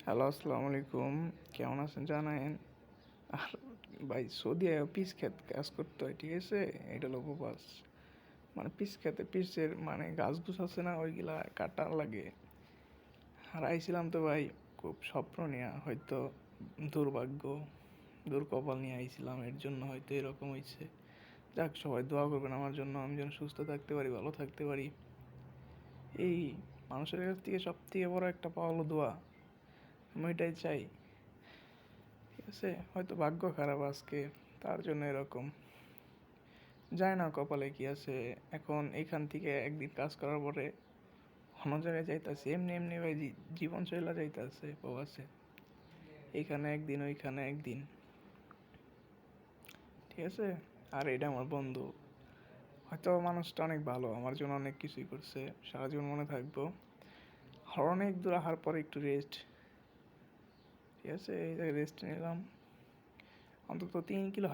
Hello, আসসালামু আলাইকুম। কেমন আছেন জানেন? আর ভাই সৌদি পিস খেতে কাজ করতে হয়, ঠিক আছে? এটা হলো প্রবাস। মানে পিস খেতে পিসের মানে গাছ গুছ আছে না, ওইগুলা কাটা লাগে। আর আইছিলাম তো ভাই খুব স্বপ্ন নিয়ে, হয়তো দুর্ভাগ্য দুর্কপাল নিয়ে আইছিলাম, এর জন্য হয়তো এরকম হয়েছে। যাক, সবাই দোয়া করবেন আমার জন্য, আমি যেন সুস্থ থাকতে পারি, ভালো থাকতে পারি। এই মানুষের কাছ থেকে সব থেকে বড় একটা পাওয়া হলো দোয়া। আমি এটাই চাই, ঠিক আছে? হয়তো ভাগ্য খারাপ আজকে, তার জন্য এরকম। জানি না কপালে কি আছে। এখন এখান থেকে একদিন কাজ করার পরে অন্য জায়গায় যাইতাছে, এমনি এমনি ভাই জীবন চলে যাইতাছে প্রবাসে। এইখানে একদিন, ওইখানে একদিন, ঠিক আছে? আর এটা আমার বন্ধু, হয়তো মানুষটা অনেক ভালো, আমার জন্য অনেক কিছুই করছে, সারা জীবন মনে থাকবো। আর অনেক দূর আসার পরে একটু রেস্ট, ঠিক আছে? এই জায়গায় রেস্ট নিলাম অন্তত 3 কিলো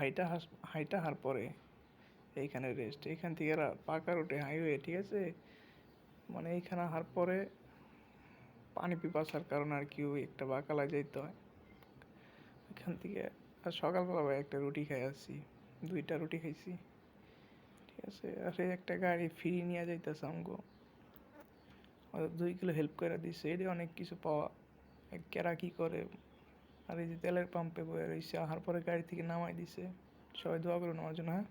হাইটা হার পরে। এইখানে রেস্ট, এইখান থেকে পাকা রোডে হাইওয়ে, ঠিক আছে? মানে এইখানে আসার পরে পানি পিপাসার কারণে আর কি ওই একটা বাকালা যাইতে হয় এখান থেকে। আর সকালবেলা ভাই একটা রুটি খাই আসছি, 2টা রুটি খাইছি, ঠিক আছে? আর এই একটা গাড়ি ফ্রি নিয়ে যাইতেছে আমগো, 2 কিলো হেল্প করে দিচ্ছে, এটি অনেক কিছু পাওয়া। কেরা কি করে। আর এই যে তেলের পাম্পে বয়ে রয়েছে, আহার পরে গাড়ি থেকে নামাই দিছে। সবাই দোয়া করুন আমার জন্য, হ্যাঁ।